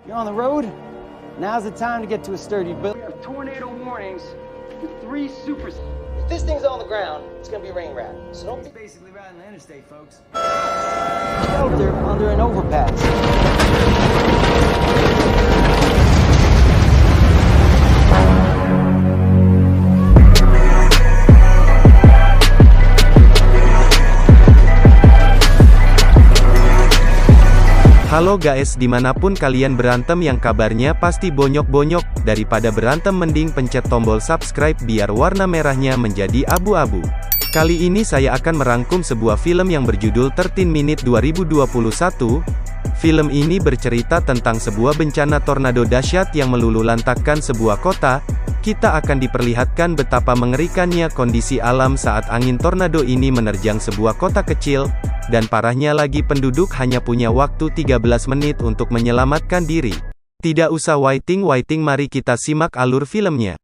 You're on the road? Now's the time to get to a sturdy building. We have tornado warnings with 3 super... If this thing's on the ground, it's gonna be rain wrapped. So don't... It's basically riding the interstate, folks. Shelter under an overpass. Halo guys, dimanapun kalian berantem yang kabarnya pasti bonyok-bonyok, daripada berantem mending pencet tombol subscribe biar warna merahnya menjadi abu-abu. Kali ini saya akan merangkum sebuah film yang berjudul 13 Minutes 2021. Film ini bercerita tentang sebuah bencana tornado dahsyat yang meluluhlantakkan sebuah kota. Kita akan diperlihatkan betapa mengerikannya kondisi alam saat angin tornado ini menerjang sebuah kota kecil, dan parahnya lagi penduduk hanya punya waktu 13 menit untuk menyelamatkan diri. Tidak usah waiting, mari kita simak alur filmnya.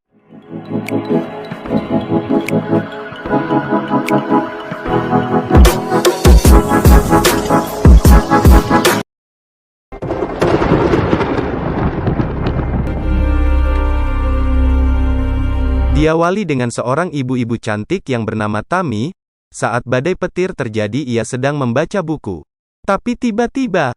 Diawali dengan seorang ibu-ibu cantik yang bernama Tammy. Saat badai petir terjadi, ia sedang membaca buku. Tapi tiba-tiba,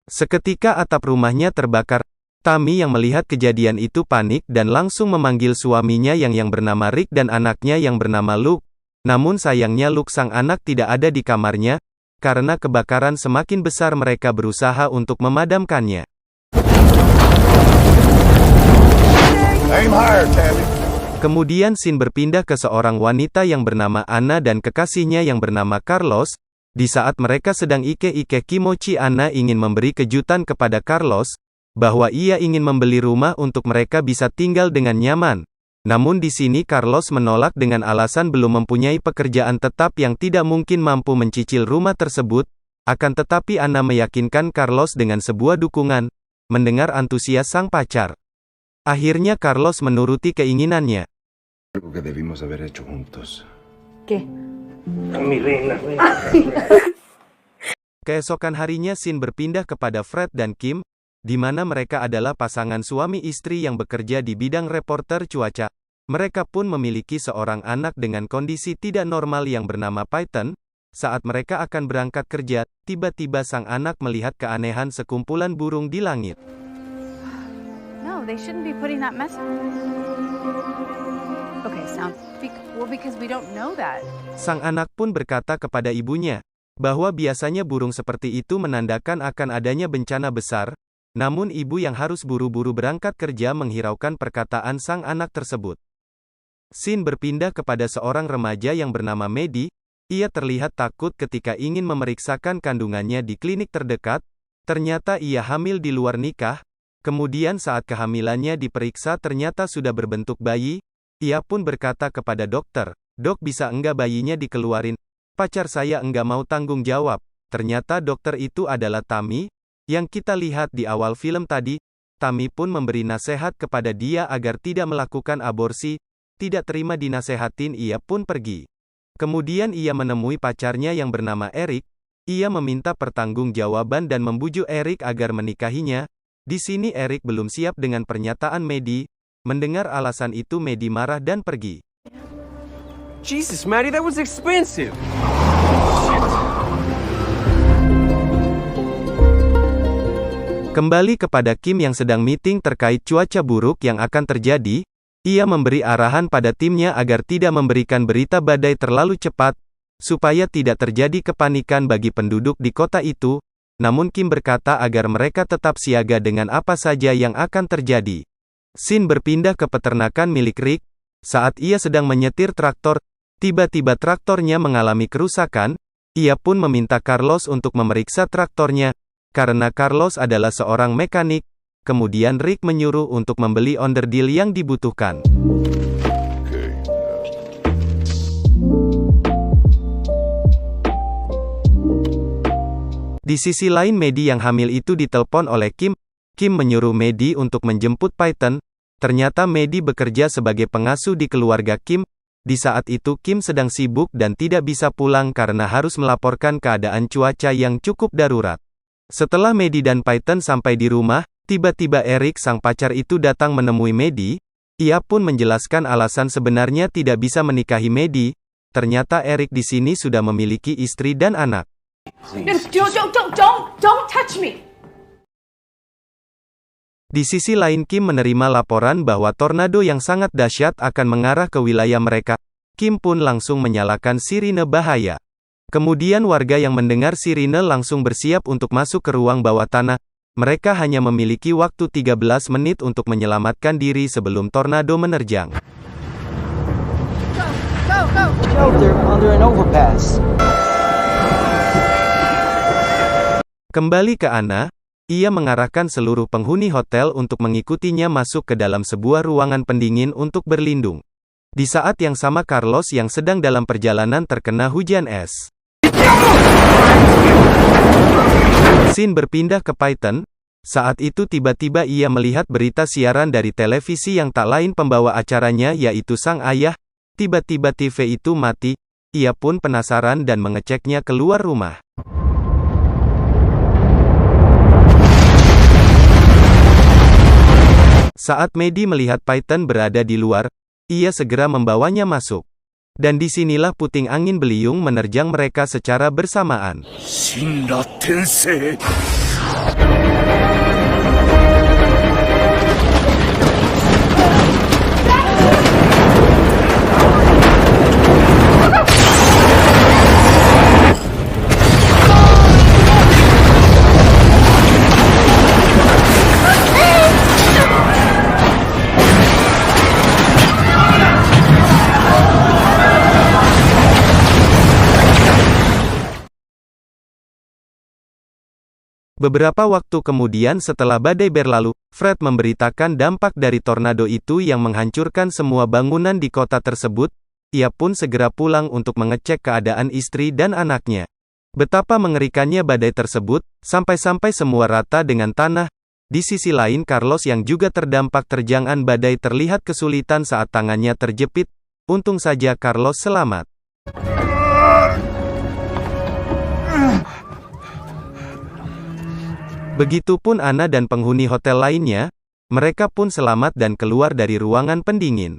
seketika atap rumahnya terbakar. Tammy yang melihat kejadian itu panik dan langsung memanggil suaminya yang bernama Rick dan anaknya yang bernama Luke. Namun sayangnya Luke sang anak tidak ada di kamarnya. Karena kebakaran semakin besar, mereka berusaha untuk memadamkannya. Aim higher, Tammy. Kemudian scene berpindah ke seorang wanita yang bernama Anna dan kekasihnya yang bernama Carlos. Di saat mereka sedang ike-ike kimochi, Anna ingin memberi kejutan kepada Carlos, bahwa ia ingin membeli rumah untuk mereka bisa tinggal dengan nyaman. Namun di sini Carlos menolak dengan alasan belum mempunyai pekerjaan tetap yang tidak mungkin mampu mencicil rumah tersebut. Akan tetapi Anna meyakinkan Carlos dengan sebuah dukungan. Mendengar antusias sang pacar, akhirnya Carlos menuruti keinginannya. Algo que debimos haber hecho juntos. ¿Qué? Mi reina. Keesokan harinya scene berpindah kepada Fred dan Kim, di mana mereka adalah pasangan suami istri yang bekerja di bidang reporter cuaca. Mereka pun memiliki seorang anak dengan kondisi tidak normal yang bernama Python. Saat mereka akan berangkat kerja, tiba-tiba sang anak melihat keanehan sekumpulan burung di langit. No, they shouldn't be putting that mess. Okay, because we don't know that. Sang anak pun berkata kepada ibunya, bahwa biasanya burung seperti itu menandakan akan adanya bencana besar. Namun ibu yang harus buru-buru berangkat kerja menghiraukan perkataan sang anak tersebut. Scene berpindah kepada seorang remaja yang bernama Maddie. Ia terlihat takut ketika ingin memeriksakan kandungannya di klinik terdekat. Ternyata ia hamil di luar nikah. Kemudian saat kehamilannya diperiksa ternyata sudah berbentuk bayi. Ia pun berkata kepada dokter, "Dok, bisa enggak bayinya dikeluarin? Pacar saya enggak mau tanggung jawab." Ternyata dokter itu adalah Tammy, yang kita lihat di awal film tadi. Tammy pun memberi nasihat kepada dia agar tidak melakukan aborsi. Tidak terima dinasehatin, ia pun pergi. Kemudian ia menemui pacarnya yang bernama Eric. Ia meminta pertanggungjawaban dan membujuk Eric agar menikahinya. Di sini Eric belum siap dengan pernyataan Maddie. Mendengar alasan itu Maddie marah dan pergi. Jesus, Maddie, that was expensive. Kembali kepada Kim yang sedang meeting terkait cuaca buruk yang akan terjadi. Ia memberi arahan pada timnya agar tidak memberikan berita badai terlalu cepat, supaya tidak terjadi kepanikan bagi penduduk di kota itu. Namun Kim berkata agar mereka tetap siaga dengan apa saja yang akan terjadi. Scene berpindah ke peternakan milik Rick. Saat ia sedang menyetir traktor, tiba-tiba traktornya mengalami kerusakan. Ia pun meminta Carlos untuk memeriksa traktornya, karena Carlos adalah seorang mekanik. Kemudian Rick menyuruh untuk membeli onderdil yang dibutuhkan. Di sisi lain Maddie yang hamil itu ditelepon oleh Kim. Kim menyuruh Maddie untuk menjemput Python. Ternyata Maddie bekerja sebagai pengasuh di keluarga Kim. Di saat itu Kim sedang sibuk dan tidak bisa pulang karena harus melaporkan keadaan cuaca yang cukup darurat. Setelah Maddie dan Peyton sampai di rumah, tiba-tiba Eric sang pacar itu datang menemui Maddie. Ia pun menjelaskan alasan sebenarnya tidak bisa menikahi Maddie. Ternyata Eric di sini sudah memiliki istri dan anak. No, don't touch me. Di sisi lain Kim menerima laporan bahwa tornado yang sangat dahsyat akan mengarah ke wilayah mereka. Kim pun langsung menyalakan sirine bahaya. Kemudian warga yang mendengar sirine langsung bersiap untuk masuk ke ruang bawah tanah. Mereka hanya memiliki waktu 13 menit untuk menyelamatkan diri sebelum tornado menerjang. Shelter under an overpass. Kembali ke Anna, ia mengarahkan seluruh penghuni hotel untuk mengikutinya masuk ke dalam sebuah ruangan pendingin untuk berlindung. Di saat yang sama Carlos yang sedang dalam perjalanan terkena hujan es. Scene berpindah ke Peyton. Saat itu tiba-tiba ia melihat berita siaran dari televisi yang tak lain pembawa acaranya yaitu sang ayah. Tiba-tiba TV itu mati. Ia pun penasaran dan mengeceknya keluar rumah. Saat Maddie melihat Peyton berada di luar, ia segera membawanya masuk. Dan disinilah puting angin beliung menerjang mereka secara bersamaan. Shinra Tensei. Beberapa waktu kemudian setelah badai berlalu, Fred memberitakan dampak dari tornado itu yang menghancurkan semua bangunan di kota tersebut. Ia pun segera pulang untuk mengecek keadaan istri dan anaknya. Betapa mengerikannya badai tersebut, sampai-sampai semua rata dengan tanah. Di sisi lain Carlos yang juga terdampak terjangan badai terlihat kesulitan saat tangannya terjepit. Untung saja Carlos selamat. Begitupun Anna dan penghuni hotel lainnya, mereka pun selamat dan keluar dari ruangan pendingin.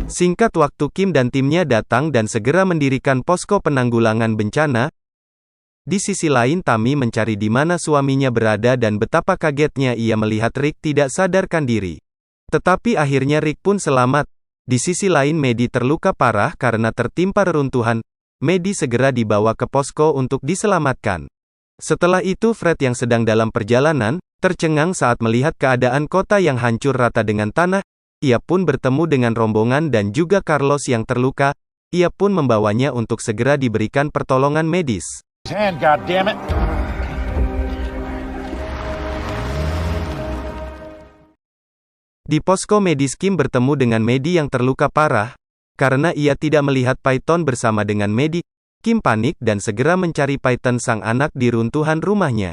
Singkat waktu Kim dan timnya datang dan segera mendirikan posko penanggulangan bencana. Di sisi lain Tammy mencari di mana suaminya berada dan betapa kagetnya ia melihat Rick tidak sadarkan diri. Tetapi akhirnya Rick pun selamat. Di sisi lain Maddie terluka parah karena tertimpa reruntuhan. Maddie segera dibawa ke posko untuk diselamatkan. Setelah itu Fred yang sedang dalam perjalanan, tercengang saat melihat keadaan kota yang hancur rata dengan tanah. Ia pun bertemu dengan rombongan dan juga Carlos yang terluka. Ia pun membawanya untuk segera diberikan pertolongan medis. Hand, goddammit. Di posko medis Kim bertemu dengan Maddie yang terluka parah. Karena ia tidak melihat Peyton bersama dengan Maddie, Kim panik dan segera mencari Peyton sang anak di runtuhan rumahnya.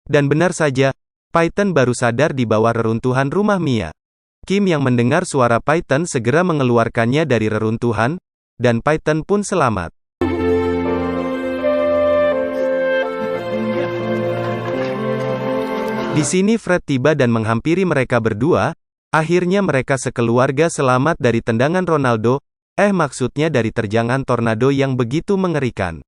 Dan benar saja, Peyton baru sadar di bawah reruntuhan rumah Mia. Kim yang mendengar suara Peyton segera mengeluarkannya dari reruntuhan, dan Peyton pun selamat. Di sini Fred tiba dan menghampiri mereka berdua. Akhirnya mereka sekeluarga selamat dari tendangan Ronaldo, maksudnya dari terjangan tornado yang begitu mengerikan.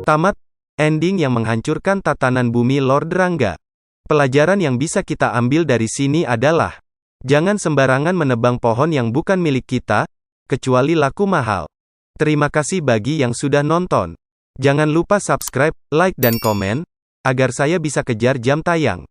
Tamat. Ending yang menghancurkan tatanan bumi Lord Rangga. Pelajaran yang bisa kita ambil dari sini adalah, jangan sembarangan menebang pohon yang bukan milik kita, kecuali laku mahal. Terima kasih bagi yang sudah nonton. Jangan lupa subscribe, like dan komen, agar saya bisa kejar jam tayang.